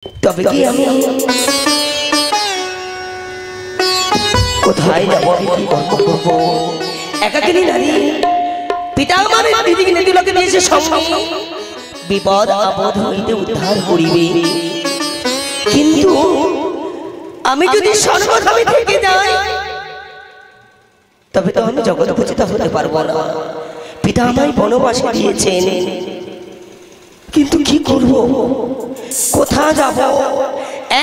তবে কি আমি কোথায় যাব, আমি কি কর্ম করব? একাকিনী নারী, পিতা আমার দিদিকে নেতিলকে দিয়েছে সঙ্গে, বিপদ আপদ হইতে উদ্ধার করিবে। কিন্তু আমি যদি সর্বধামে থেকে যাই, তবে তো আমি জগৎ পূজিতা হতে পারবো না। পিতা আমায় বনবাসে দিয়েছেন, কিন্তু কি করব, কোথা যাব?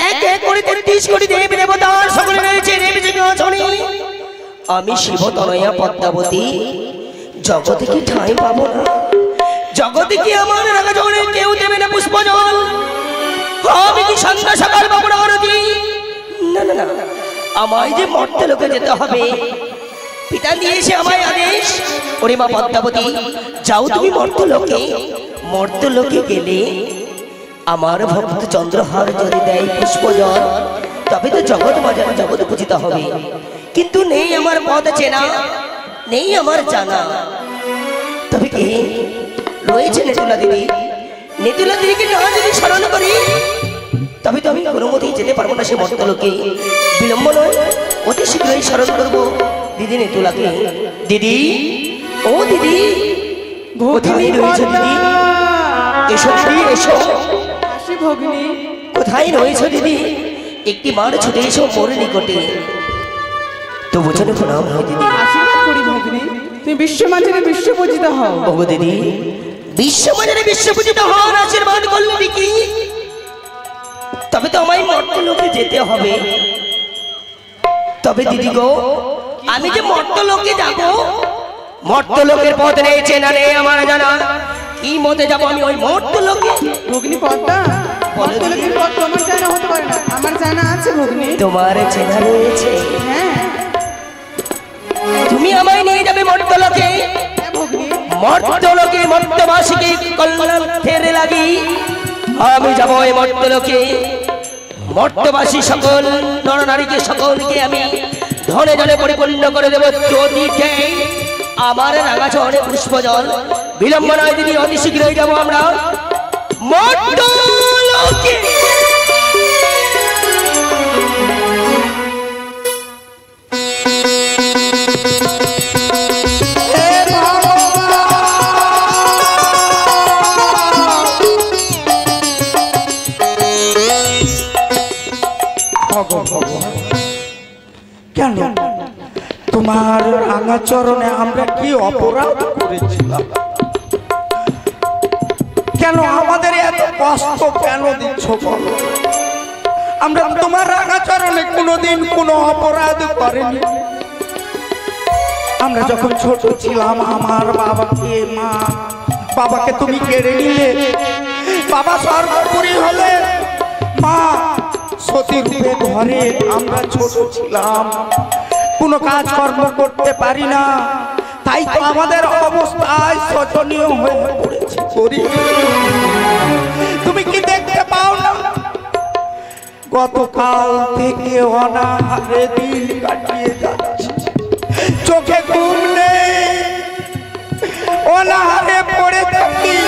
এক এক করে 33 কোটি দেব দেবতার সকলে রয়েছে আমি শিবতনয়া পদ্মাবতী, জগতে কি ঠাঁই পাবো না? জগতে কি আমার রাগা জগনে কেউ দেবে না পুষ্প জল? আমি কি সন্ধ্যা সকাল পাবো না আরতি? না না না, আমায় যে মর্ত্যলোকে যেতে হবে। পিতা দিয়েছে আমায় আদেশ, ওরে মা পদ্মাবতী, যাও তুমি মর্ত্যলোকে। মর্ত্যলোকে গেলে আমার ভক্ত চন্দ্রহার যদি দেয় পুষ্প জল, তবে তো জগৎ বাজারে জগৎ পূজিত হবে। কিন্তু নেই আমার পদ চেনা, নেই আমার জানা। তবে কি রয়েছে নেতুলা দিদি, নেতুলা দিদিকে না যদি স্মরণ করি, তবে তো আমি কোনো মতেই যেতে পারবো না সে মর্ত্যলোকে। বিলম্ব নয়, অতি শীঘ্রই স্মরণ করবো দিদি নেতুলাকে। দিদি, ও দিদি, কোথায় রয়েছে দিদি? এসো দিদি, এসো। ভগ্নী, কোথায় রয়েছে দিদি? একটি বার ছুটে এসো মোর নিকটে। তো বুঝনে প্রণাম হয় দিদি। আশীর্বাদ করি ভগ্নী, তুমি বিশ্বমাঝারে বিশ্বপূজিত হও। ওগো দিদি, বিশ্বমাঝারে বিশ্বপূজিত হওয়ার আশীর্বাদ করলে কি? তবে তো আমায় মর্ত্যলোকে যেতে হবে। তবে দিদি গো, আমি যে মর্ত্যলোকে যাব, মর্ত্যলোকের পথ নেই, চেনা নেই আমার জানা। কি মতে যাব আমি ওই মর্ত্যলোকে? ভগ্নী পদ্মা, মর্ত্যলোকের পথ তোমার জানা হতে পারে না, আমার জানা আছে ভগ্নী। তোমার চেনা রয়েছে? হ্যাঁ। তুমি আমায় নিয়ে যাবে মর্ত্যলোকে। মর্ত্যলোকে মর্ত্যবাসীকে কল্যাণের লাগি আমি যাব এই মর্ত্যলোকে। মর্ত্যবাসী সকল নরনারীকে সকলকে আমি ধনে জলে পরিপূর্ণ করে দেব। যদি আমার রাঙা চরণে পুষ্প জল, বিলম্ব নয় দিদি, অতি শীঘ্রই যাবো আমরা মর্ত্যলোকে। কেন তোমার রাঙা চরণে আমরা কি অপরাধ করেছিলাম? কেন আমাদের এত কষ্ট কেন দিচ্ছ বলো? আমরা তোমার রাঙা চরণে কোনোদিন কোনো অপরাধ করিনি। আমরা যখন ছোট ছিলাম, আমার বাবাকে তুমি কেড়ে নিলে। বাবা সর্বোপরি হলে, মা সতী রূপে ঘরে আমরা ছোট ছিলাম, কোনো কাজ কর্ম করতে পারি না। তাই তো আমাদের অবস্থায় শোচনীয় হয়ে পড়েছে। তুমি কি দেখতে পাও না? গতকাল থেকে অনাহারে দিন কাটিয়ে যাচ্ছে, চোখে ঘুম নেই, অনাহারে পড়ে থাকি।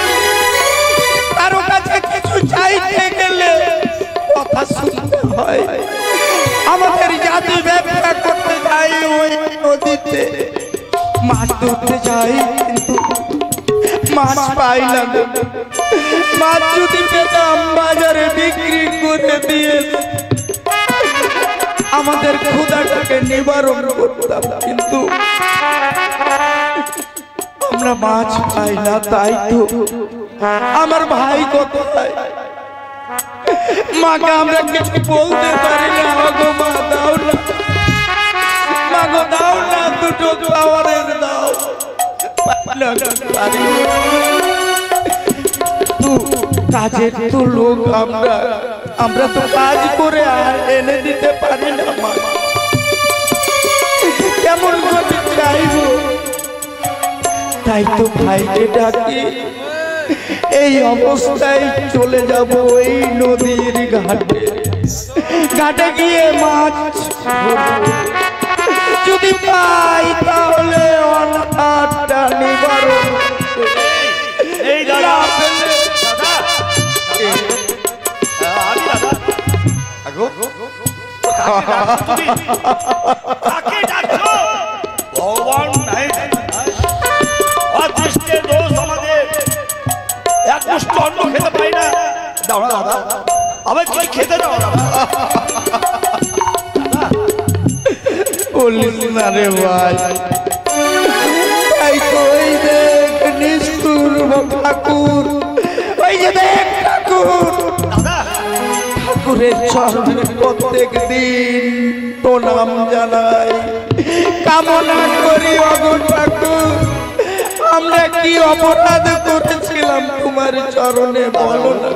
কারো কাছে কিছু চাইতে গেলে কথা শুনতে হয়। আমাদের জাতি ব্যবসা করতে যাই ওই নদীতে, মাছ ধরতে যাই, কিন্তু মাছ পাই না। মাছ যদি পেতাম বাজারে বিক্রি করে দিয়ে আমাদের ক্ষুধাটাকে নিবারণ করতাম, কিন্তু আমরা মাছ পাই না। তাই তো আমার ভাই কোথায়? মাকে আমরা কিছু বলতে পারি না। গো মা, দাও না, মা গো দাও না, দুটো খাবারের দাও। কাজের তো লোক আমরা তো কাজ করে আর এনে দিতে পারি না। মা কেমন করে চাইব? তাই তো ভাইকে ডাকি, এই অবস্থায় চলে যাব ওই নদীর ঘাটে। ঘাটে গিয়ে মাছ যদি পাই, তাহলে অনাহারটা নিবারণ। এই দাদা, আমি দাদা কাকে ডাকছো? ভগবান নাই অদৃষ্টের দোষ আমাদের, এক মুষ্টি অন্ন খেতে পাই না। দাও না দাদা, আবার কি খেতে দাও দাদা। বলিস না রে ভাই, তাই তো ওই দেখ নিষ্ঠুর ঠাকুর, ওই যে দেখ ঠাকুর, ঠাকুরের চরণে প্রত্যেক দিন প্রণাম জানাই, কামনা করি ওগো ঠাকুর, আমরা কি অপরাধ করেছিলাম তোমার চরণে বলো না?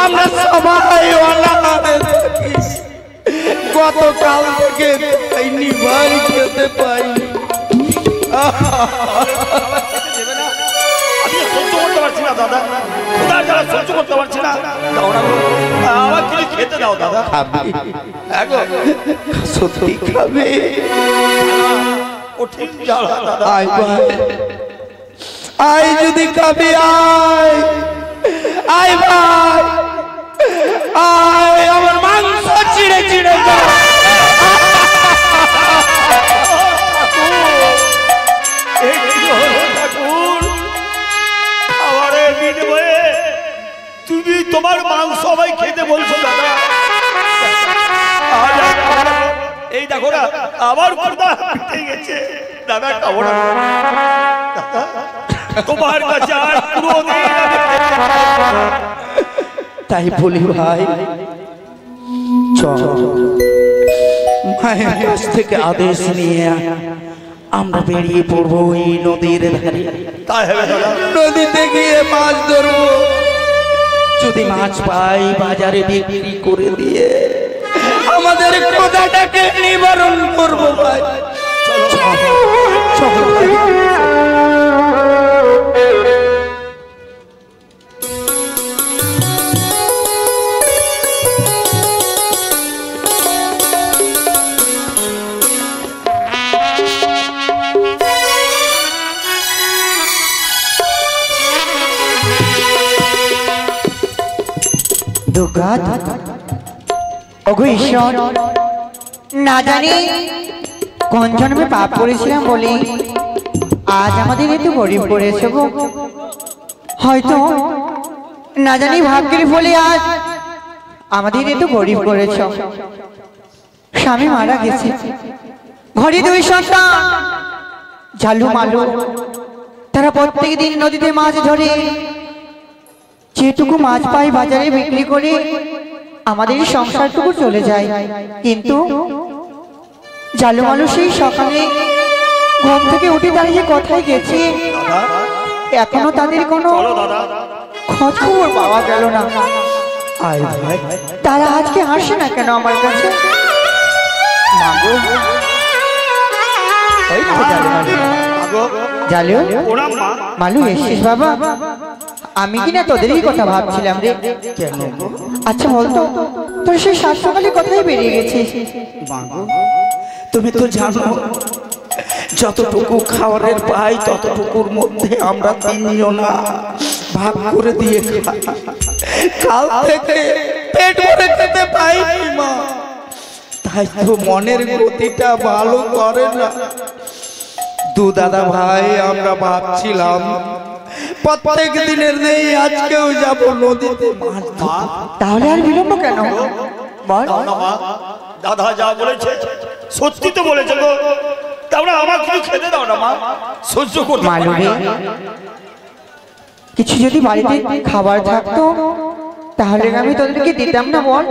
আমরা সবাই অনাহারে থাকি, গতকাল থেকে খাইনি ভাই, খেতে পাইনি। আমি সহ্য করতে পারছি না দাদা, ক্ষুধার জ্বালা সহ্য করতে পারছি না। দাও না, আবার কিছু খেতে দাও দাদা। খাবি? সত্যি খাবে? কঠিন জ্বালা দাদা। আয় ভাই, আয় যদি খাবি, আয় আয় ভাই, আয় আমার মাংস চিড়ে চিড়ে দাও। তুমি তোমার মাংস সবাই খেতে বলছো দাদা? এই দেখো না, আবার ক্ষুধা পেটে গেছে দাদা, খাবো না তোমার কাছে আর কোনোদিন আমি খেতে পারবো না। তাই বলি ভাই, চল মায়ের কাছ থেকে আদেশ নিয়ে আমরা বেরিয়ে পড়বো এই নদীর ধারে। তাই হবে দাদা, নদীতে গিয়ে মাছ ধরবো, যদি মাছ পাই বাজারে বিক্রি করে দিয়ে আমাদের ক্ষুধাটাকে নিবারণ করবো ভাই। চলো ভাই। ওগো ঈশ্বর, না জানি কোন জন্মে পাপ করেছিলাম বলে আজ আমাদের একটু গরিব করেছে গো। হয়তো না জানি ভাগ্যের ফলে আজ আমাদের একটু গরিব করেছ। স্বামী মারা গেছে, ঘরে দুই সন্তান ঝালু মালু, তারা প্রত্যেক দিন নদীতে মাছ ধরে, যেটুকু মাছ পাই বাজারে বিক্রি করে আমাদের সংসারটুকু চলে যায়। কিন্তু জালু মালু সেই সকালে ঘুম থেকে উঠে দাঁড়িয়ে কোথায় গেছে, এখনো তাদের কোনো খোঁজ খবর পাওয়া গেল না। তারা আজকে আসে না কেন আমার কাছে? জালু মালু, এসেছিস বাবা? আমি কিনা তোদেরই কথা ভাবছিলাম রে। আচ্ছা বলতো, তোর সেই সাত সকালে কোথায় বেরিয়ে গেছিস? তুমি তো জানো যতটুকু খাবারের পাই ততটুকুর মধ্যে আমরা তিনজনা ভাগ করে দিয়ে খাই। কাল থেকে পেট ভরে খেতে পাইনি মা, তাই তো মনের গতিটা ভালো করে না। দু দাদা ভাই আমরা ভাবছিলাম প্রত্যেক দিনের নেই আজকেও যাব নদীতে মাছ ধরতে। তাহলে আর বিলম্ব কেন বল? দাদা যা বলেছে সত্যি তো বলেছে গো, তাহলে আমার কিছু খেতে দাও না মা, সহ্য করতে পারি না। কিছু যদি বাড়িতে খাবার থাকতো তাহলে আমি তোদেরকে দিতাম না বল?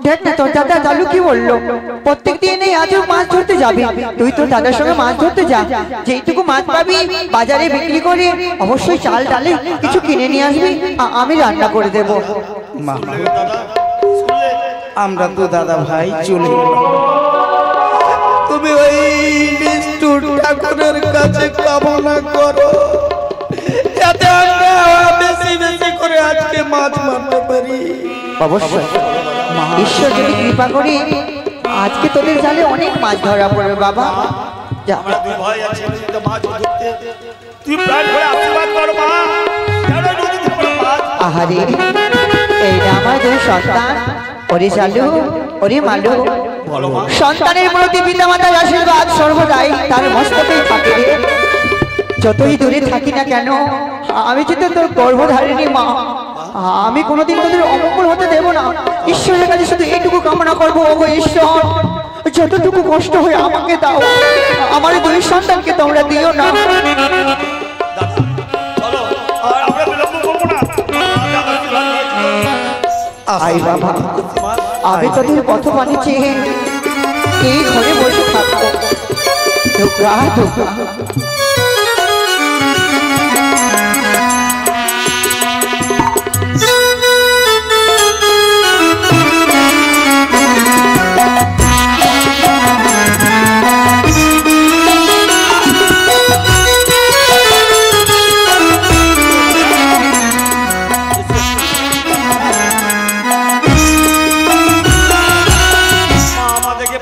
দেখ না তোর দাদা জালু কি বললো, প্রত্যেক দিন এই আজও মাছ ধরতে যাবি। তুই তোর দাদার সঙ্গে মাছ ধরতে যা, যেইটুকু মাছ পাবি বাজারে বিক্রি করে অবশ্যই চাল ডালে কিছু কিনে নিয়ে আসবি, আমি রান্না করে দেবো। আমরা তো দাদা ভাই চলে গেলাম, তুমি ওই নিষ্ঠুর ঠাকুরের কাছে কামনা করো যাতে আমরা বেশি বেশি করে আজকে মাছ মারতে পারি। অবশ্যই ঈশ্বর যদি কৃপা করি আজকে তোদের জালে অনেক মাছ ধরা পড়বে বাবা। যা, আমরা দুই ভাই আছি নদীতে মাছ ধরতে, তুই প্রাণ ভরে আশীর্বাদ কর মা, যেন নদীতে আমরা মাছ। আহারে, এইটা আমার দুই সন্তান। ওরে জালু, ওরে মালু, বলো মা। সন্তানের প্রতি পিতামাতার আশীর্বাদ সর্বদাই তার মস্তকেই থাকে রে। যতই দূরে থাকি না কেন, আমি কিন্তু তোর গর্ভধারিণী মা। আমি কোনোদিন তোদের অমঙ্গল হতে দেব না। ঈশ্বরের কাছে শুধু এইটুকু কামনা করবো, ওগো ঈশ্বর, যতটুকু কষ্ট হয় আমাকে দাও, আমার দুই সন্তানকে তোমরা দিও না। চলো আর আমরা বিলম্ব করবো না। আই বাবা, আমি তোদের পথ বানিয়েছি, এই ঘরে বসে থাকবো। দুর্গা দুর্গা।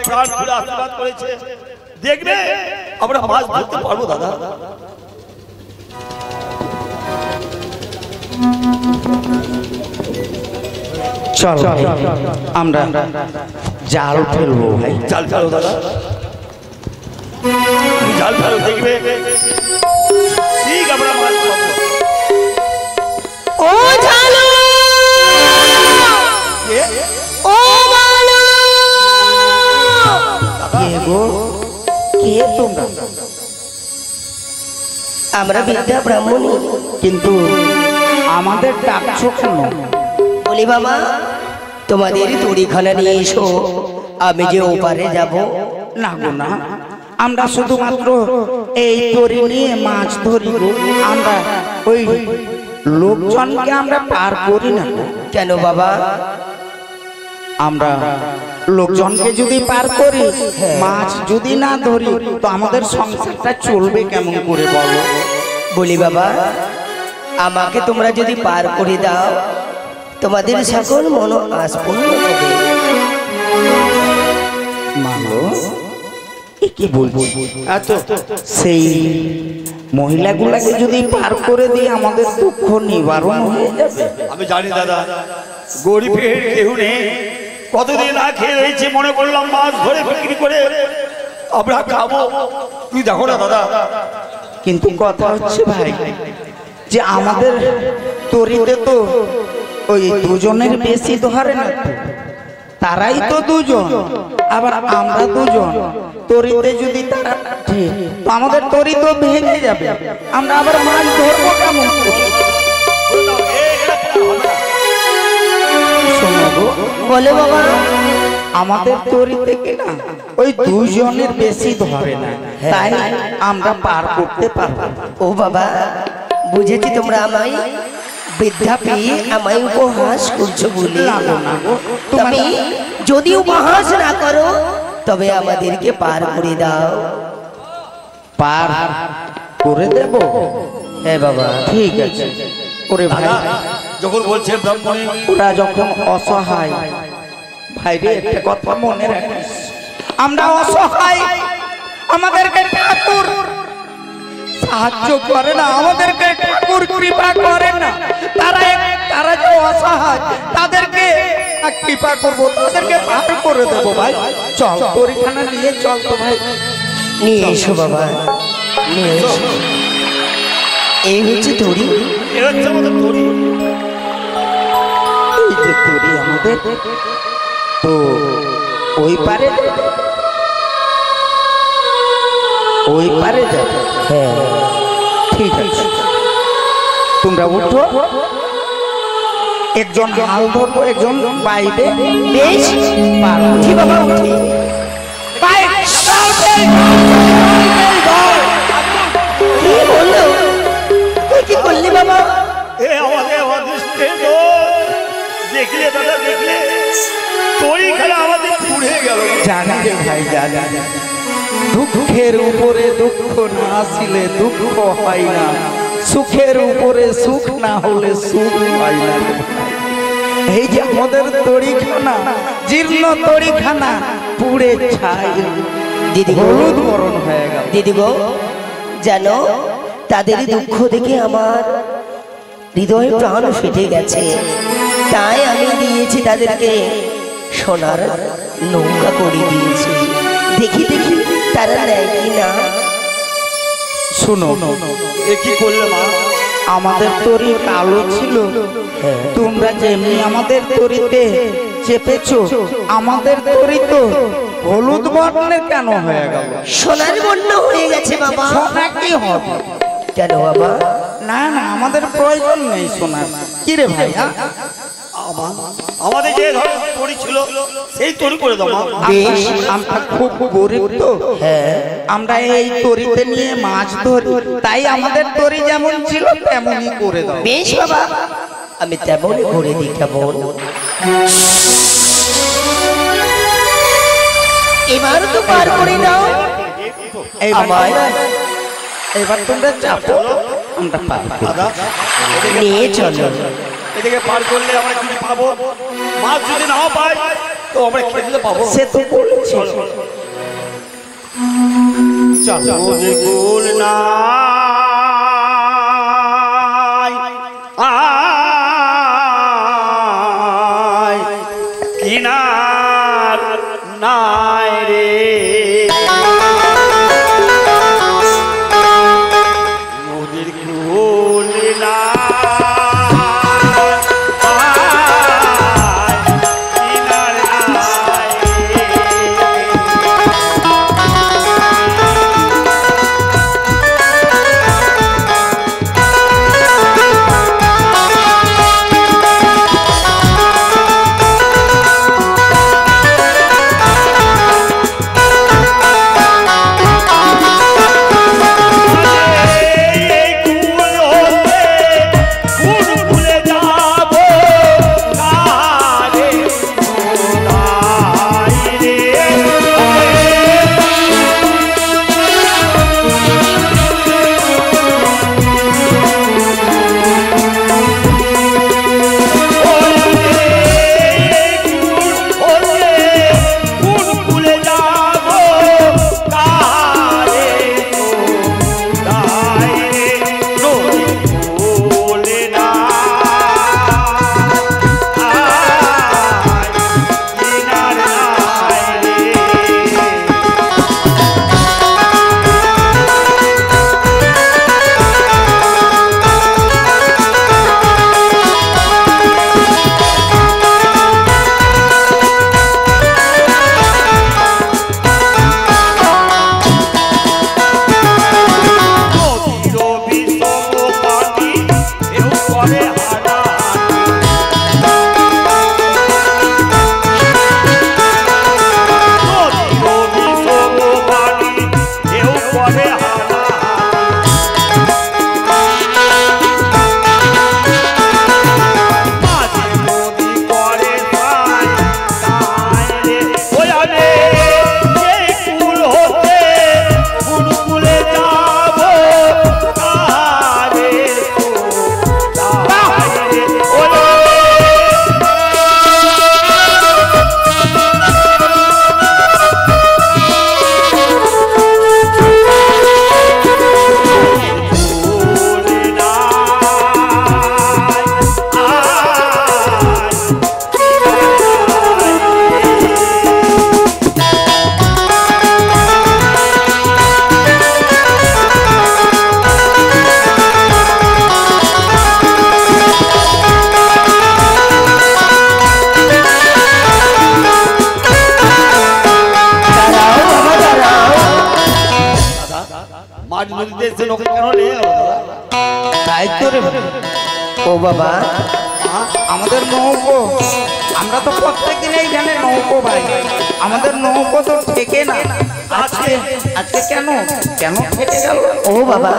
প্রাণ খুলে আশীর্বাদ করেছে, দেখবে আমরা মাছ ধরতে পারবো দাদা। চল আমরা জাল ফেলবো ভাই। জাল ফেলো দাদা, জাল ফেলো, দেখবে ঠিক আমরা মাছ পাবো। ও ঝালু, ও মালু, কে গো, কে তোমরা? আমরা বিদ্যা ব্রাহ্মণী। কিন্তু আমাদের ডাকছো কেন? বলি বাবা, তোমাদের তড়িখানা নিয়ে এসো, আমি যে ওপারে যাব। না গো না, আমরা শুধুমাত্র এই তরি নিয়ে মাছ ধরি গো। আমরা ওই লোকজনকে আমরা পার করি না গো। কেন বাবা? আমরা লোকজনকে যদি পার করি, মাছ যদি না ধরি, তো আমাদের সংসারটা চলবে কেমন করে বলো? বলি বাবা, আমাকে তোমরা যদি পার করে দাও, তোমাদের সকল মন আশ পূর্ণ হবে। মানো কি বলবো, সেই মহিলাগুলাকে যদি পার করে দিই, আমাদের দুঃখ নিবারণ হয়ে যাবে। আমি জানি দাদা, গরিবের কেউ নেই, কতদিন না খেয়ে রয়েছে, মনে করলাম মাছ ধরে বিক্রি করে আমরা খাবো। তুই দেখো না দাদা, কিন্তু কথা হচ্ছে ভাই, যে আমাদের তরিতে তো ওই দুজনের বেশি ধরে না, তারাই তো দুজন, আবার আমরা দুজন। তরিতে যদি তারা ঠিক, তো আমাদের তরি তো ভেঙে যাবে, আমরা আবার মাছ ধরবো কেমন করে? শোনো গো, বলো বাবা। আমাদের তরি থেকে না ওই দুজনের বেশি ধরে না, তাই আমরা পার করতে পারবো। ও বাবা, বুঝেছি তোমরা আমায় বৃদ্ধা পেয়ে আমায় উপহাস করছো বলে। তুমি যদি উপহাস না করো, তবে আমাদেরকে পার করে দাও। পার করে দেব? হ্যাঁ বাবা, ঠিক আছে। ওরে ভাই, যখন বলছে ব্রাহ্মণী, ওরা যখন অসহায়, ভাইরে একটা কথা মনে রাখিস, আমরা অসহায়, আমাদেরকে ঠাকুর সাহায্য করে না, আমাদেরকে ঠাকুর কৃপা করে না। তারা যে অসহায়, তাদেরকে কৃপা করবো, তাদেরকে পার করে দেবো ভাই। চল পরীক্ষা নিয়ে চল তো ভাই। নিয়ে এসো বাবা, নিয়ে এসো। এই হচ্ছে তরি। এ হচ্ছে আমাদের তরি। এই যে তরি আমাদের, তো ওই পারে যাবে। হ্যাঁ ঠিক আছে, তোমরা উঠো, একজন হাল ধরবো, একজন বাইরে। বেশ, উঠি বাবা, উঠি। কি বললো? তুই কি করলি বাবা? এ আমাদের অদৃষ্টে তো দেখলে দাদা, দেখলে তরি খেলা আমাদের পুড়ে গেল। জানি রে ভাই, জানি। দুঃখের উপরে দুঃখ না আসিলে দুঃখ হয় না, সুখের উপরে সুখ না হলে সুখ হয় না। এই যে আমাদের তরিখানা, জীর্ণ তরিখানা পুড়ে ছাই, দিদি গো, হলুদ বরণ হয়ে গেল। দিদি গো, জানো তাদের দুঃখ দেখে আমার হৃদয় প্রাণ ফেটে গেছে। তাই আমি দিয়েছি তাদেরকে সোনার নৌকা করে দিয়েছে। দেখি দেখি তারা নেয় কি না। শোনো, এ কি করলে মা? আমাদের তরি কালো ছিল, তোমরা যেমনি আমাদের তরিতে চেপেছো, আমাদের তরি তো হলুদ বর্ণের কেন হয়ে গেল? সোনার বর্ণ হয়ে গেছে বাবা। সোনা কি হবে? কেন বাবা? না না, আমাদের প্রয়োজন নেই সোনার। কি রে ভাই? আমাদের যে ধরনের তরি ছিল সেই তরি করে দাও মা। বেশ, আমরা খুব গরিব তো, আমরা এই তরিতে নিয়ে মাছ ধরি, তাই আমাদের তরি যেমন ছিল তেমনই করে দাও। বেশ বাবা, আমি তেমনই করে দিই। কেমন? এবার তো পার করে দাও আমায়। এবার তোমরা চাপো, আমরা পাবো। দাদা নিয়ে চলো। এদিকে পার করলে আমরা কি পাবো? মাছ যদি নাও পাই তো আমরা খেতে পাবো। সে তো বলেছি। চাঁদের গোল নাই আয় কিনার নাই রে, নদীর গোল নাই কিনার নাই রে। মাঝ নদীতে এসে নৌকা কেন নিয়ে গেল? তাই তো রে। ও বাবা, আমাদের নৌকো, আমরা তো প্রত্যেকদিন এইখানে নৌকো ভাই, আমাদের নৌকো তো ঠেকে না। আজকে আজকে কেন কেন ঠেকে গেল? ও বাবা,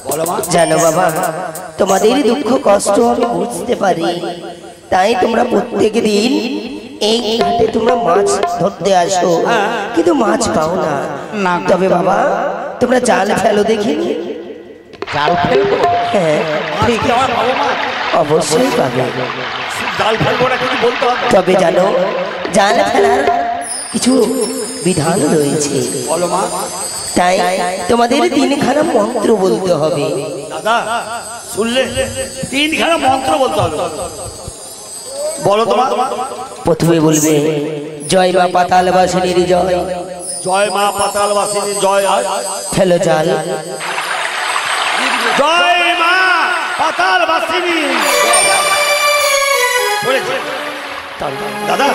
বলো মা। জানো বাবা, তোমাদের দুঃখ কষ্ট আমি বুঝতে পারি, তাই তোমরা প্রত্যেক দিন এই ঘাটে তোমরা মাছ ধরতে আসো, কিন্তু মাছ পাও না। না। তবে বাবা, তোমরা জাল ফেলো দেখি। জাল ফেলবো? হ্যাঁ, ঠিক আমার বাবা মা অবশ্যই পাবে। জাল ফেলবো না কিছু বলতে হবে। তবে জানো, জাল ফেলার কিছু বিধান রয়েছে। বলো মা। তাই তোমাদের তিনখানা মন্ত্র বলতে হবে। দাদা শুনলে? তিনখানা মন্ত্র বলতে হবে। বলো তোমার। প্রথমে বলবে জয় মা পাতালবাসিনীর জয়, জয় মা পাতালবাসিনী জয়, ফেলো জাল, জয় মা পাতালবাসিনী। দাদা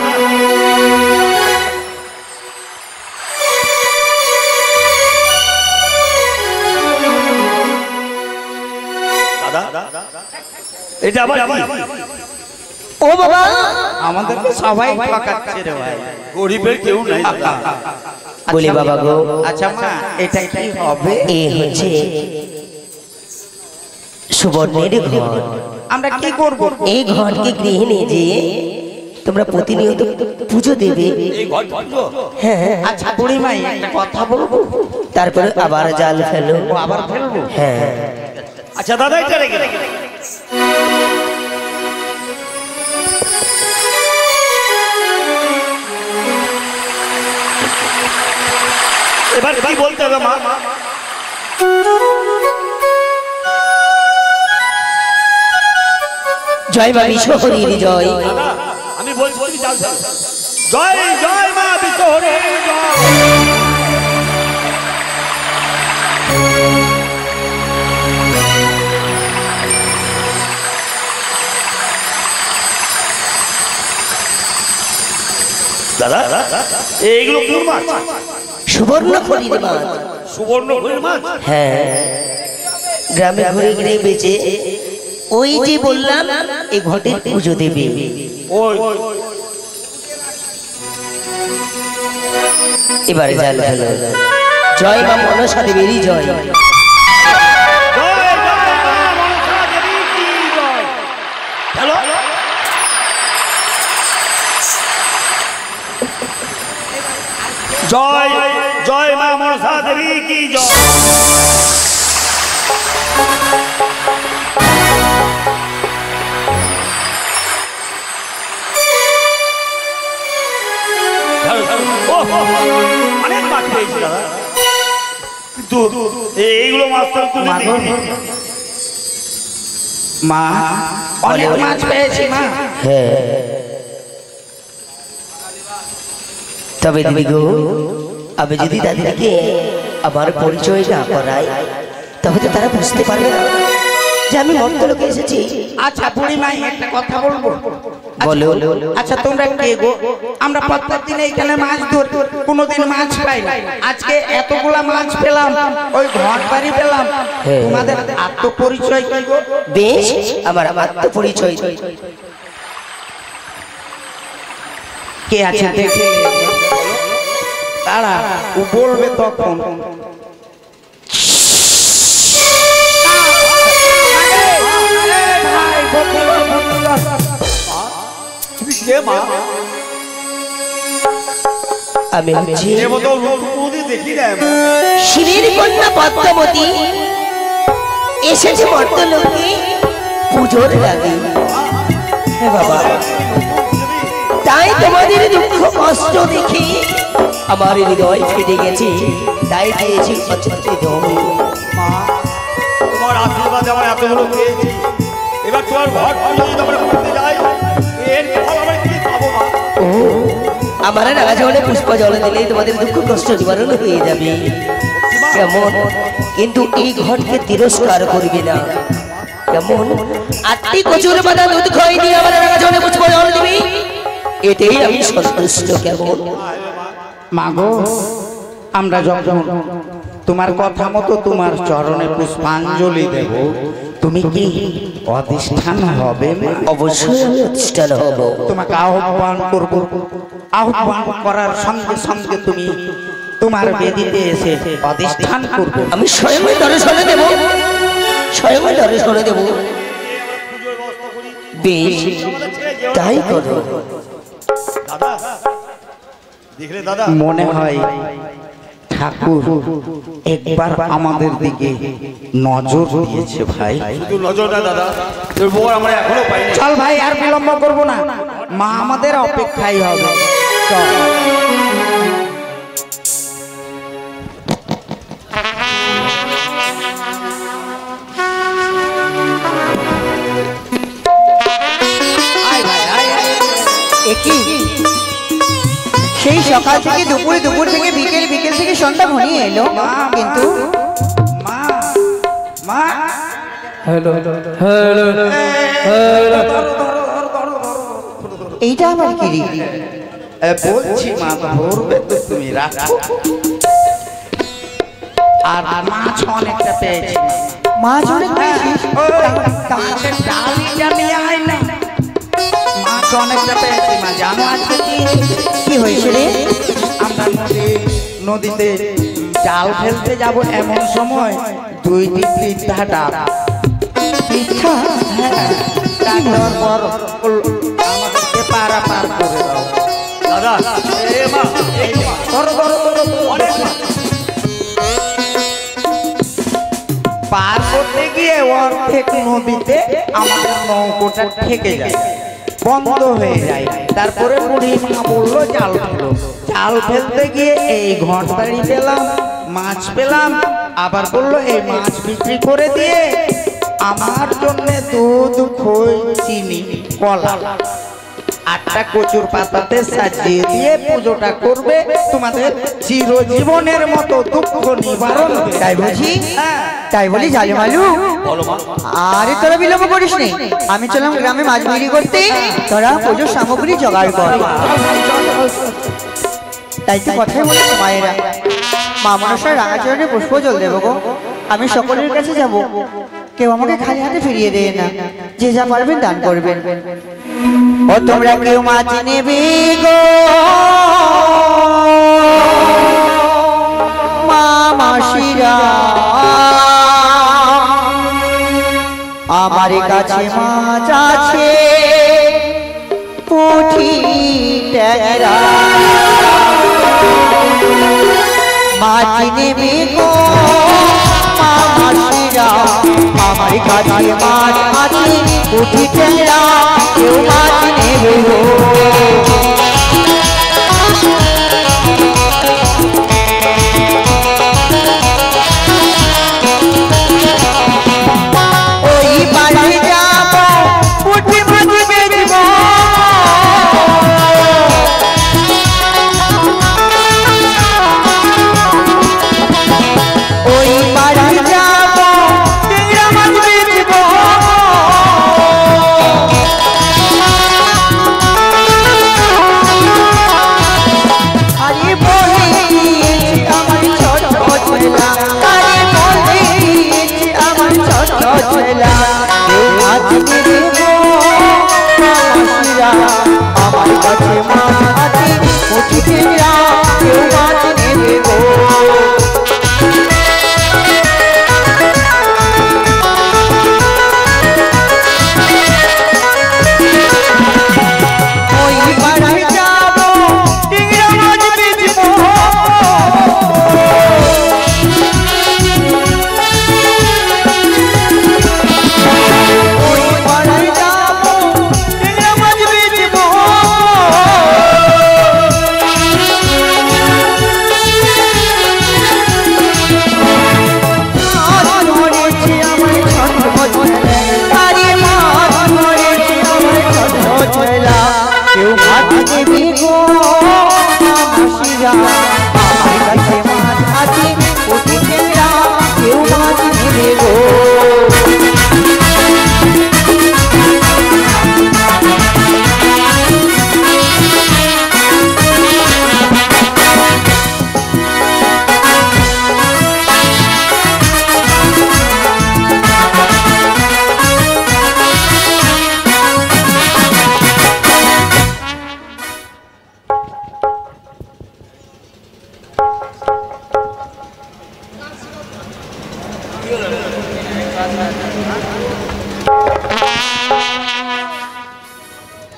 এটা আবার ও বাবা আমাদেরকে সবাই ঠকাচ্ছে রে ভাই, গরিবের কেউ নাই। বলি বাবা গো, আচ্ছা মা এটা কি হবে? এ হচ্ছে সুবর্ণের ঘর। আমরা কি করব? এই ঘরকে গৃহে নিয়ে যেয়ে তোমরা প্রতিনিয়ত পুজো দেবে। এই ঘর পুজো? হ্যাঁ, আচ্ছা বুড়িমাই একটা কথা বলবো, তারপরে আবার জাল ফেলো। ও আবার ফেলবো? হ্যাঁ, আচ্ছা দাদা এটা রেখে এবার কি বলতে হবে মা? জয় মা বিশ্বহরির জয়, দাদা আমি বলছি তুমি জাল ফেলো। জয় জয় মা বিশ্বহরির জয়। দাদা এইগুলো কোন মাছ? সুবর্ণ হরির মাছ। সুবর্ণ হরির মাছ? হ্যাঁ, গ্রামে ঘুরে ঘুরে বেচে ওই যে বললাম এই ঘটের পুজো দেবে। ওই এবারে জাল ফেলো। জয় মা মনসা দেবীরই জয়, জয় জয় মা মনসা দেবী কি জয়। হ্যালো জয় জয় মা মনসা দেবী কি জয়। অনেক মাছ পেয়েছি দাদা, কিন্তু এইগুলো মাছ তো তুমি মা অনেক মাছ পেয়েছি মা। হ্যাঁ, তবে দিদি গো, আমি যদি তাদেরকে আমার পরিচয় না করাই তবে তো তারা বুঝতে পারবে না যে আমি মর্তলোকে এসেছি। আচ্ছা বুড়িমাই একটা কথা বলবো, বলো। আচ্ছা তোমরা কে গো? আমরা প্রত্যেকদিন এইখানে মাছ ধরি, কোনোদিন মাছ পাই না, আজকে এতগুলা মাছ পেলাম, ওই ঘর বাড়ি পেলাম, হ্যাঁ। তোমাদের আত্মপরিচয় কি গো? বেশ, আমার আত্মপরিচয় কে আছে দেখে তারা ও বলবে তখন। তুমি কে মা? আমি হচ্ছি এ মতো রূপবতী দেখি না। শিবের কন্যা পদ্মাবতী, এসেছে মর্তলোকে পুজোর লাগে। হ্যাঁ বাবা, তাই তোমাদের দুঃখ কষ্ট দেখে আমার হৃদয় ফেটে গেছে, তাই দিয়েছি অচিন্তিত। মা তোমার আশীর্বাদে আমার এতগুলো পেয়েছি, এবার তোমার ঘর পুজো যদি আমরা করতে যাই এর ফল আমরা কি পাবো মা? ও, আমার রাজা হলে পুষ্প জল দিলে তোমাদের দুঃখ কষ্ট নিবারণ হয়ে যাবে। কেমন? কিন্তু এই ঘরকে তিরস্কার করবে না। কেমন? আটটি কচুর বাদা দুধ খাই দিয়ে আমার রাজা হলে পুষ্প জল দিবি, এতেই আমি সন্তুষ্ট। কেমন? মা গো, আমরা যখন তোমার কথা মতো তোমার চরণে পুষ্পাঞ্জলি দেব, তুমি কি অধিষ্ঠান হবে? অবশ্যই আমি অধিষ্ঠান হব। তোমাকে আহ্বান করব, আহ্বান করার সঙ্গে সঙ্গে তুমি তোমার বেদিতে এসে অধিষ্ঠান করবে। আমি স্বয়ং দর্শনে দেব, স্বয়ং দর্শনে দেব। বেশ, তাই করো। দাদা দেখলে দাদা, মনে হয় ঠাকুর একবার আমাদের দিকে নজর দিয়েছে ভাই। শুধু নজর না দাদা, তোর বউ আমরা এখনো পাইনি। চল ভাই, আর বিলম্ব করব না, মা আমাদের অপেক্ষাই হবে। চল। আয় ভাই, আয়, আয়। কি সেই সকাল থেকে দুপুর থেকে বিকেল থেকে সন্ধ্যা ঘনিয়ে এলো, কিন্তু মা মা এইটা আমার কি রে? বলছি মা ধরবে তো তুমি রাখো। আর মাছ অনেকটা পেয়েছি। মাছ অনেক পেয়েছিস? মাছের ডালিটা নিয়ে আয় না। মাছ অনেকটা পেয়েছি মা, জানো আজকে কি হয়েছে রে? আমরা নদীতে জাল ফেলতে যাব, এমন সময় দুইটি পিঠা ডাব পিঠা? ডাক দেওয়ার পর আমাদেরকে পারা পার করে দাও। দাদা এ মা এই মা ধরো ধরো ধরো অনেক মা। পার করতে গিয়ে অর্ধেক নদীতে আমাদের নৌকোটা ঠেকে যায়, বন্ধ হয়ে যায়। তারপরে বুড়ি মা বললো জাল ফেলো। জাল ফেলতে গিয়ে এই ঘন্টারি পেলাম, মাছ পেলাম। আবার বললো এই মাছ বিক্রি করে দিয়ে আমার জন্য দুধ, খই, চিনি, কলা, 8টা কচুর পাতাতে সাজিয়ে দিয়ে পুজোটা করবে, তোমাদের চিরজীবনের মতো দুঃখ নিবারণ হবে। তাই বুঝি? হ্যাঁ। তাই বলি জালে মালু? বলো মা। আরে তোরা বিলম্ব করিস নি, আমি চললাম গ্রামে মাছ বিক্রি করতে, তোরা পুজোর সামগ্রী জোগাড় কর। তাই তো কথাই বলেছে মায়েরা, মা মনসার রাঙাচরণে পুষ্প জল দেবো গো। আমি সকলের কাছে যাব, কেউ আমাকে খালি হাতে ফিরিয়ে দেয় না, যে যা পারবেন দান করবেন। ও তোমরা কেউ মাছ নেবে গো, মা মাসিরা আমার কাছে মাছ আছে পুঁটি ট্যাংরা, মাছ নেবে গো মা মাসিরা আমার কাছে মাছ আছে পুঁটি ট্যাংরা, কেউ মাছ নেবে গো। ওই বাড়ি যাব পুঁটি মাছ বেচবো, ওই বাড়ি যাব ট্যাংরা মাছ বেচবো, আরে বলে দিয়েছি আমার ছোট ছেলা, আরে বলে দিয়েছি আমার ছোট ছেলা, কেউ মাছ নেবে গো মাসিরা আমার কাছে মাছ আছে পুঁটি ট্যাংরা, কেউ মাছ নেবে গো। ওই বাড়ি যাব ট্যাংরা মাছ বেচবো, ওই বাড়ি যাব ট্যাংরা মাছ বেচবো, মাছ ধরেছে আমার ছোট ছেলে, আরে মাছ ধরেছে আমার ছোট ছেলে, কেউ মাছ নেবে গো মাসিরা আমার কাছে মাছ আছে পুঁটি ট্যাংরা, কেউ মাছ নেবে গো।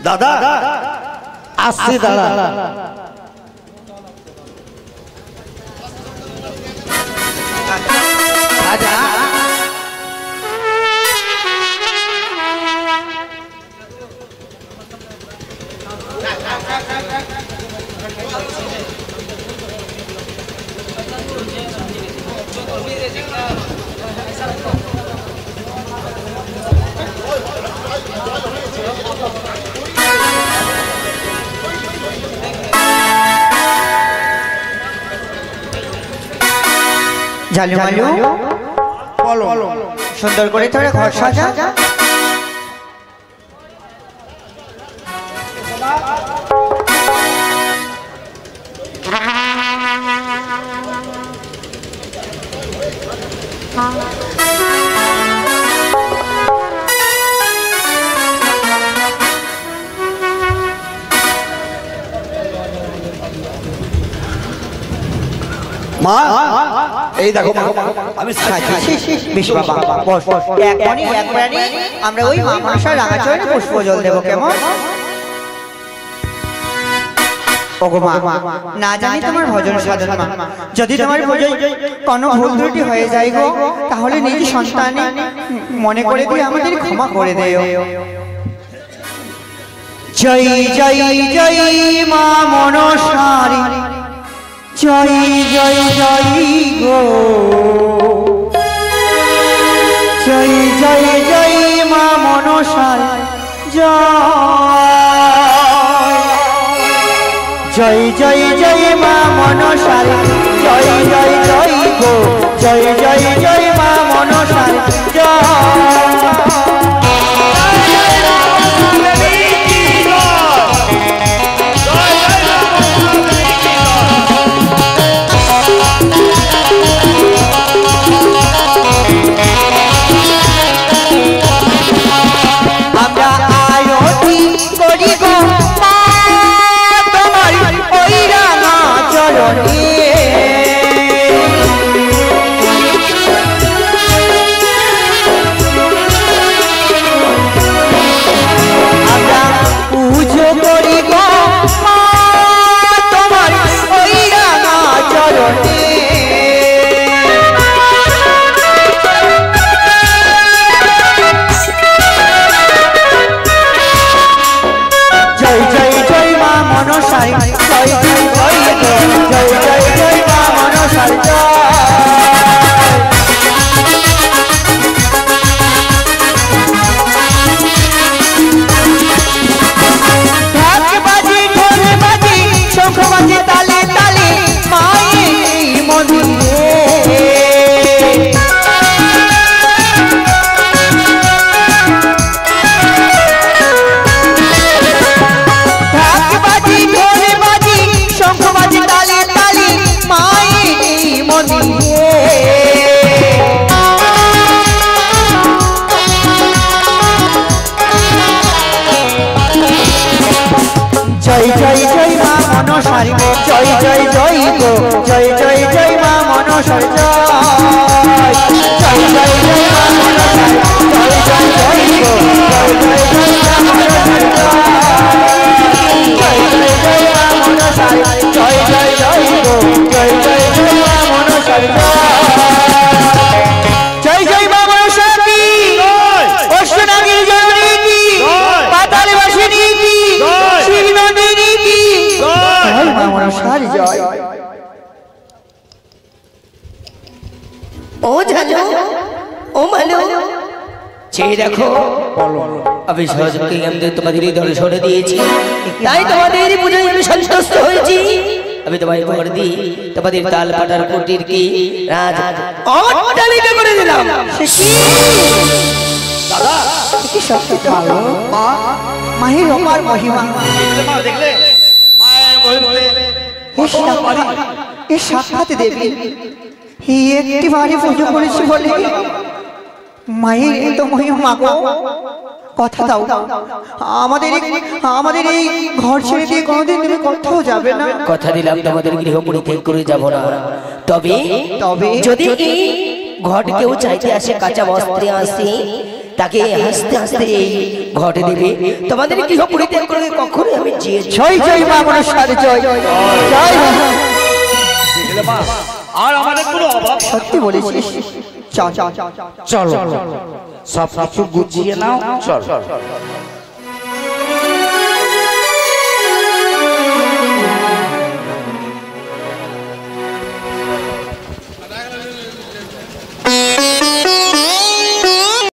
দাদা আসছি দাদা। রাজা ঝালুমালু বলো সুন্দর করে তোরা ঘর সাজা। মা এই দেখো মা আমি বেশ বাবা বস এখনই একবারে আমরা ওই মা মনসার রাঙা চরণে পুষ্প জল দেবো কেমন? ওগো মা না জানি তোমার ভজন সাধন মা, যদি তোমার ভজন কোনো ভুল ত্রুটি হয়ে যায় গো তাহলে নিজ সন্তানে মনে করে দিয়ে আমাদের ক্ষমা করে দেও। জয় জয় জয় মা মনসারি জয় জয় জয় গো, জয় জয় জয় মা মনসারি জয় জয় জয় মা মনসারি জয় জয় জয় গো, জয় জয় জয় মা মনসারি আমরা আরতি করি গো তোমার ওই রাঙা চরণে, আমরা পুজো করি গো তোমার ওই রাঙা চরণে। জয় জয় জয় মা মনসাই জয় জয় জয় গো, জয় জয় জয় মা মনসাই ঢাক বাজি ঢোল বাজি শঙ্খ বাজি তালে তালে মায়ের মন্দিরে, ঢাক বাজি ঢোল বাজি শঙ্খ বাজি তালে তালে মায়ের মন্দিরে। জয় জয় জয় মা মনসারি জয় জয় জয় গো, জয় জয় জয় মা মনসারি জয় জয় জয় মা মনসারি জয় জয় জয় গো, জয় জয় জয় মা মনসারি জয় জয় জয় মা মনসারি জয় জয় জয় গো, জয় জয় জয় মা মনসারি জয় জয় মা মনসারি অষ্টনাগির জননী কি পাতাল বাসিনী কি শিবনন্দিনী কি জয় মা মনসারি জয়। ও ঝালু ও মালু চেয়ে দেখো আমি সহজকে আমাদের তোমাদের দল সরে দিয়েছি, তাই তোমাদের পুজোয় আমি সন্তুষ্ট হয়েছি। আমি তোমায় বর দিই তোমাদের তাল পাটার কুটির কি রাজ অট্টালিকা করে দিলাম। দাদা কি সত্যি ভালো মাহির অপার মহিমা, দেখলে মায়ের বলতে এ সাক্ষাৎ দেবী একটি বাড়ি পুজো করেছি বলে মায়ের এত মহিমা গো। কথা দাও আমাদের এই ঘর ছেড়ে দিয়ে কোনোদিন তুমি কোথাও যাবে না। কথা দিলাম তোমাদের গৃহ পরিত্যাগ করে যাব না, তবে তবে যদি এই ঘট কেউ চাইতে আসে কাঁচা বস্ত্রে আসে তাকে হাসতে হাসতে এই ঘটে দেবে, তোমাদের গৃহ পরিত্যাগ করে কখনোই আমি যেয়ে জয় জয় মা মনসারি জয় জয় দেখলে মা আর আমাদের কোনো অভাব সত্যি বলেছিস। চল চলো সব কিছু গুছিয়ে নাও চল।